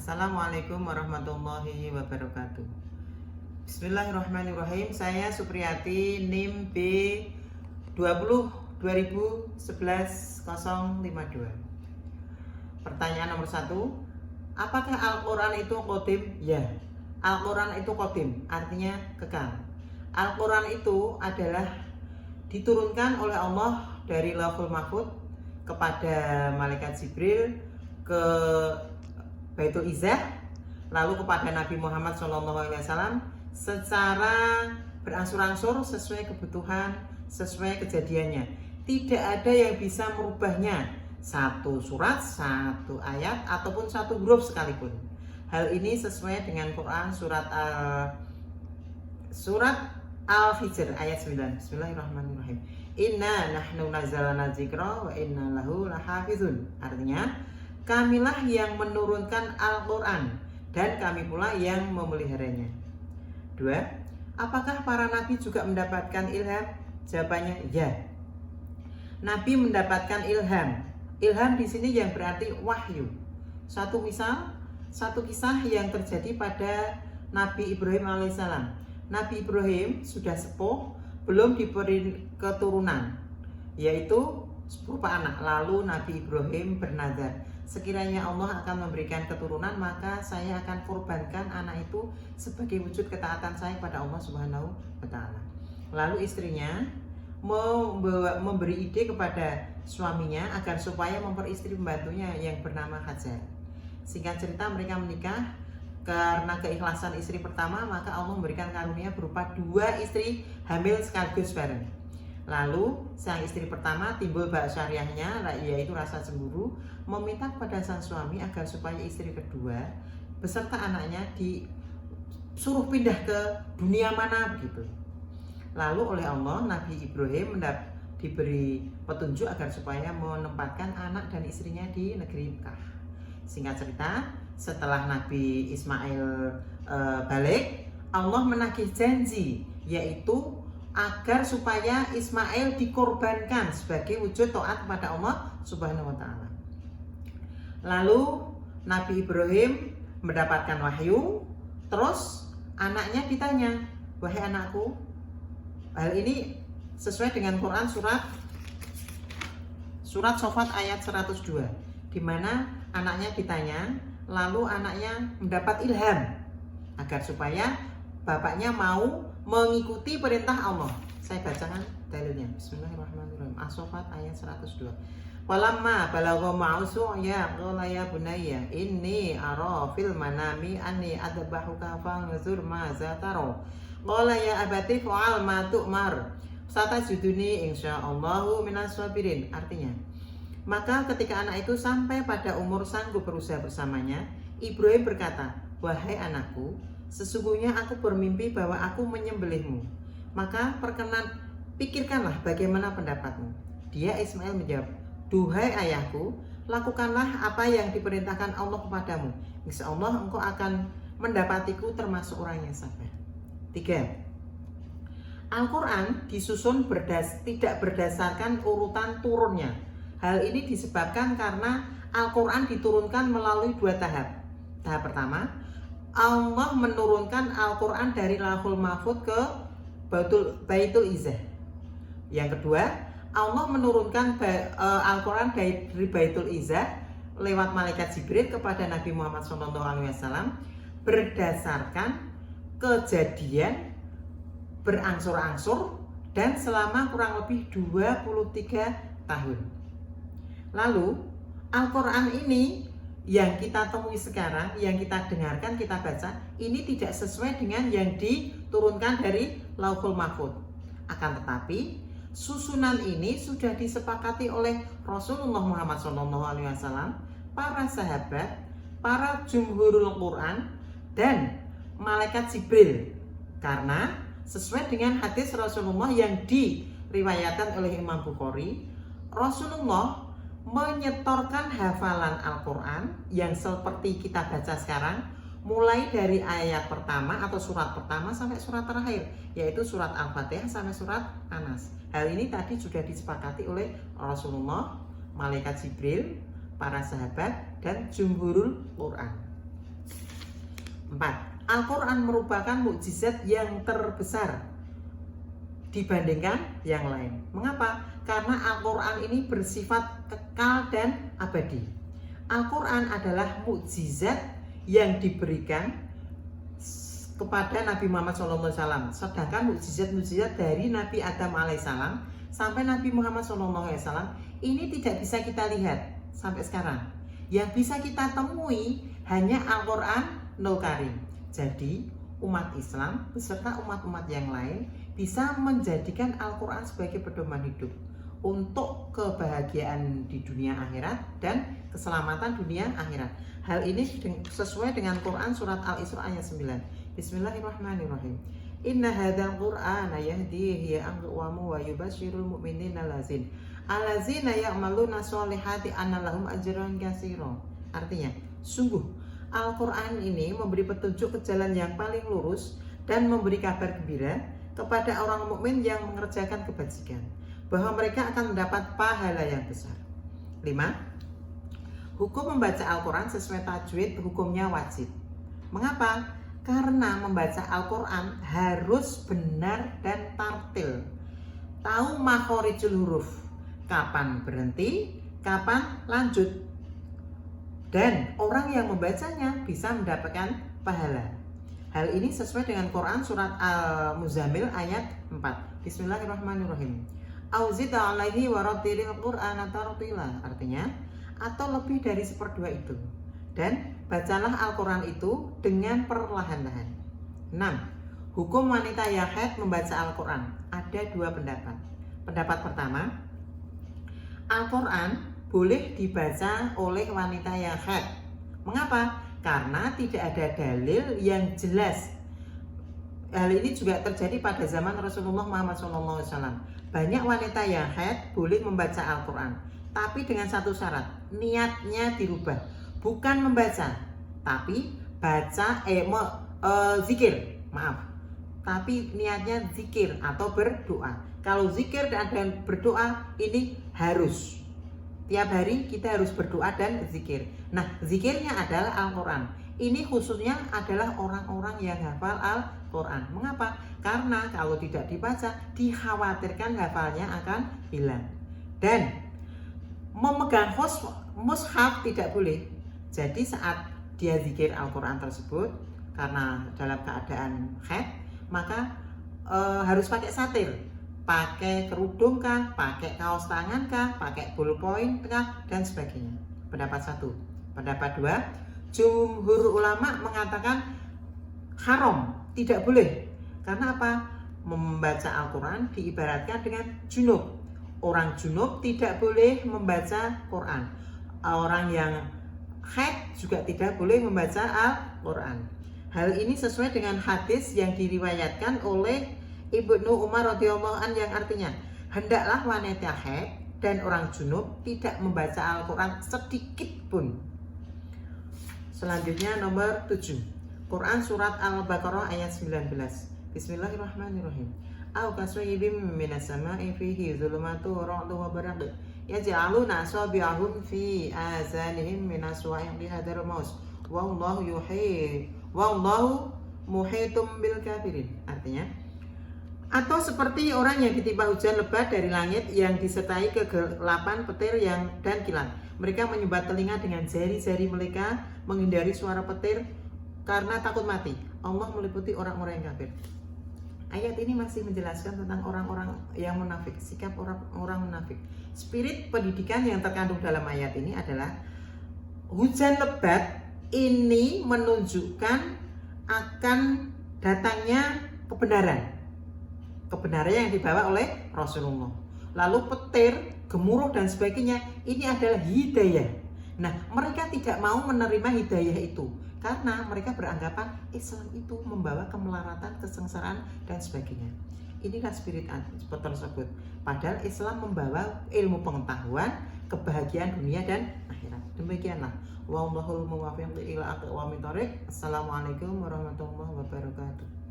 Assalamualaikum warahmatullahi wabarakatuh. Bismillahirrahmanirrahim. Saya Supriyati, NIM B 20 2011 052. Pertanyaan nomor 1. Apakah Al-Quran itu qadim? Ya, Al-Quran itu qadim, artinya kekal. Al-Quran itu adalah diturunkan oleh Allah dari Lauhul Mahfuz kepada malaikat Jibril ke Baitul Izzah, lalu kepada Nabi Muhammad SAW secara berangsur-angsur sesuai kebutuhan, sesuai kejadiannya. Tidak ada yang bisa merubahnya, satu surat, satu ayat, ataupun satu huruf sekalipun. Hal ini sesuai dengan Quran surat Al-Hijr ayat 9. Bismillahirrahmanirrahim. Inna nahnu nazzalna dzikra wa inna lahu lahafizun. Artinya, kamilah yang menurunkan Al-Quran dan kami pula yang memeliharanya. 2. Apakah para nabi juga mendapatkan ilham? Jawabannya ya. Nabi mendapatkan ilham. Ilham di sini yang berarti wahyu. Satu kisah yang terjadi pada Nabi Ibrahim alaihissalam. Nabi Ibrahim sudah sepuh, belum diberi keturunan, yaitu berupa anak. Lalu Nabi Ibrahim bernazar, sekiranya Allah akan memberikan keturunan, maka saya akan korbankan anak itu sebagai wujud ketaatan saya kepada Allah Subhanahu wa Ta'ala. Lalu istrinya memberi ide kepada suaminya agar supaya memperistri pembantunya yang bernama Hajar. Singkat cerita, mereka menikah. Karena keikhlasan istri pertama, maka Allah memberikan karunia berupa 2 istri hamil sekaligus bareng. Lalu sang istri pertama timbul bak syariahnya, yaitu rasa cemburu, meminta kepada sang suami agar supaya istri kedua beserta anaknya disuruh pindah ke dunia mana begitu. Lalu oleh Allah, Nabi Ibrahim diberi petunjuk agar supaya menempatkan anak dan istrinya di negeri Mekah. Singkat cerita, setelah Nabi Ismail balik, Allah menagih janji, yaitu agar supaya Ismail dikorbankan sebagai wujud taat kepada Allah Subhanahu wa Ta'ala. Lalu Nabi Ibrahim mendapatkan wahyu, terus anaknya ditanya, wahai anakku, hal ini sesuai dengan Quran surat Shofat ayat 102, di mana anaknya ditanya, lalu anaknya mendapat ilham agar supaya bapaknya mau mengikuti perintah Allah. Saya bacakan dalilnya. Bismillahirrahmanirrahim. As-Shofat ayat 102. Walamma balagha ma'usu ya qala ya bunayya inni ara fil manami anni adbahuka fanzur ma za tara. Qala ya abati fa'al ma tu'mar. Satajuduni insyaallahu minas sabirin. Artinya, maka ketika anak itu sampai pada umur sanggup berusaha bersamanya, Ibrahim berkata, wahai anakku, sesungguhnya aku bermimpi bahwa aku menyembelihmu. Maka pikirkanlah bagaimana pendapatmu. Dia Ismail menjawab, duhai ayahku, lakukanlah apa yang diperintahkan Allah kepadamu. Insya Allah engkau akan mendapatiku termasuk orang yang sabar. 3. Al-Quran disusun tidak berdasarkan urutan turunnya. Hal ini disebabkan karena Al-Quran diturunkan melalui 2 tahap. Tahap pertama, Allah menurunkan Al-Quran dari Lauhul Mahfuz ke Baitul Izzah. Yang kedua, Allah menurunkan Al-Quran dari Baitul Izzah lewat malaikat Jibril kepada Nabi Muhammad SAW berdasarkan kejadian berangsur-angsur dan selama kurang lebih 23 tahun. Lalu Al-Quran ini yang kita temui sekarang, yang kita dengarkan, kita baca, ini tidak sesuai dengan yang diturunkan dari Lauhul Mahfuz. Akan tetapi susunan ini sudah disepakati oleh Rasulullah Muhammad SAW, para sahabat, para jumhurul Quran, dan malaikat Jibril. Karena sesuai dengan hadis Rasulullah yang diriwayatkan oleh Imam Bukhari, Rasulullah menyetorkan hafalan Al-Quran yang seperti kita baca sekarang, mulai dari ayat pertama atau surat pertama sampai surat terakhir, yaitu surat Al-Fatihah sampai surat An-Nas. Hal ini tadi sudah disepakati oleh Rasulullah, malaikat Jibril, para sahabat, dan jumhurul Quran. 4. Al-Quran merupakan mukjizat yang terbesar dibandingkan yang lain. Mengapa? Karena Al-Quran ini bersifat kekal dan abadi. Al-Quran adalah mukjizat yang diberikan kepada Nabi Muhammad SAW. Sedangkan mukjizat-mukjizat dari Nabi Adam alaihissalam sampai Nabi Muhammad SAW ini tidak bisa kita lihat sampai sekarang. Yang bisa kita temui hanya Al-Quranul Karim. Jadi umat Islam beserta umat-umat yang lain bisa menjadikan Al-Quran sebagai pedoman hidup untuk kebahagiaan di dunia akhirat dan keselamatan dunia akhirat. Hal ini sesuai dengan Quran surat Al-Isra ayat 9. Bismillahirrahmanirrahim. Inna hadzal Qur'ana yahdi aqwamu wa yubasyirul mu'minina allazina ya'maluna sholihati anna lahum ajran katsira. Artinya, sungguh Al-Quran ini memberi petunjuk ke jalan yang paling lurus dan memberi kabar gembira kepada orang mukmin yang mengerjakan kebajikan bahwa mereka akan mendapat pahala yang besar. 5. Hukum membaca Al-Quran sesuai tajwid hukumnya wajib. Mengapa? Karena membaca Al-Quran harus benar dan tartil. Tahu makhorijul huruf, kapan berhenti, kapan lanjut. Dan orang yang membacanya bisa mendapatkan pahala. Hal ini sesuai dengan Quran surat Al-Muzammil ayat 4. Bismillahirrahmanirrahim. Auzid alaihi warattilil Qur'ana tartila. Artinya, atau lebih dari 1/2 itu. Dan bacalah Al-Quran itu dengan perlahan-lahan. 6. Hukum wanita yang haid membaca Al-Quran. Ada 2 pendapat. Pendapat pertama, Al-Quran boleh dibaca oleh wanita yang haid. Mengapa? Karena tidak ada dalil yang jelas. Hal ini juga terjadi pada zaman Rasulullah Muhammad SAW. Banyak wanita yang haid boleh membaca Al-Quran, tapi dengan satu syarat, niatnya dirubah. Bukan membaca, tapi baca zikir. Maaf. Tapi niatnya zikir atau berdoa. Kalau zikir dan berdoa ini harus. Tiap hari kita harus berdoa dan zikir. Nah, zikirnya adalah Al-Quran. Ini khususnya adalah orang-orang yang hafal Al-Quran. Mengapa? Karena kalau tidak dibaca, dikhawatirkan hafalnya akan hilang. Dan memegang mushaf tidak boleh. Jadi saat dia zikir Al-Quran tersebut, karena dalam keadaan haid, maka harus pakai satir. Pakai kerudung kah, pakai kaos tangan kah, pakai ballpoint kah, dan sebagainya. Pendapat 1. Pendapat 2, jumhur ulama mengatakan haram, tidak boleh. Karena apa? Membaca Al-Quran diibaratkan dengan junub. Orang junub tidak boleh membaca Quran. Orang yang haid juga tidak boleh membaca Al-Quran. Hal ini sesuai dengan hadis yang diriwayatkan oleh Ibnu Umar radhiyallahu an yang artinya, hendaklah wanita haid dan orang junub tidak membaca Al-Quran sedikit pun. Selanjutnya nomor 7. Quran surat Al-Baqarah ayat 19. Bismillahirrahmanirrahim. Au kaswaybim minas sama'i fihi zulumatu wa ra'du wa baraq. Yaj'aluna asabi'ahum fi azanihim minas wa'iqi hadarul maus. Wallahu muhitum bil kafirin. Artinya, atau seperti orang yang ditimpa hujan lebat dari langit yang disertai kegelapan petir dan kilat. Mereka menyumbat telinga dengan jari-jari mereka menghindari suara petir karena takut mati. Allah meliputi orang-orang yang kafir. Ayat ini masih menjelaskan tentang orang-orang yang munafik, sikap orang-orang munafik. Spirit pendidikan yang terkandung dalam ayat ini adalah hujan lebat ini menunjukkan akan datangnya kebenaran yang dibawa oleh Rasulullah. Lalu petir, gemuruh dan sebagainya, ini adalah hidayah. Nah, mereka tidak mau menerima hidayah itu karena mereka beranggapan Islam itu membawa kemelaratan, kesengsaraan dan sebagainya. Inilah spirit tersebut. Padahal Islam membawa ilmu pengetahuan, kebahagiaan dunia dan akhirat. Demikianlah. Wallahul muwaffiq ila aqwamit thoriq. Assalamualaikum warahmatullahi wabarakatuh.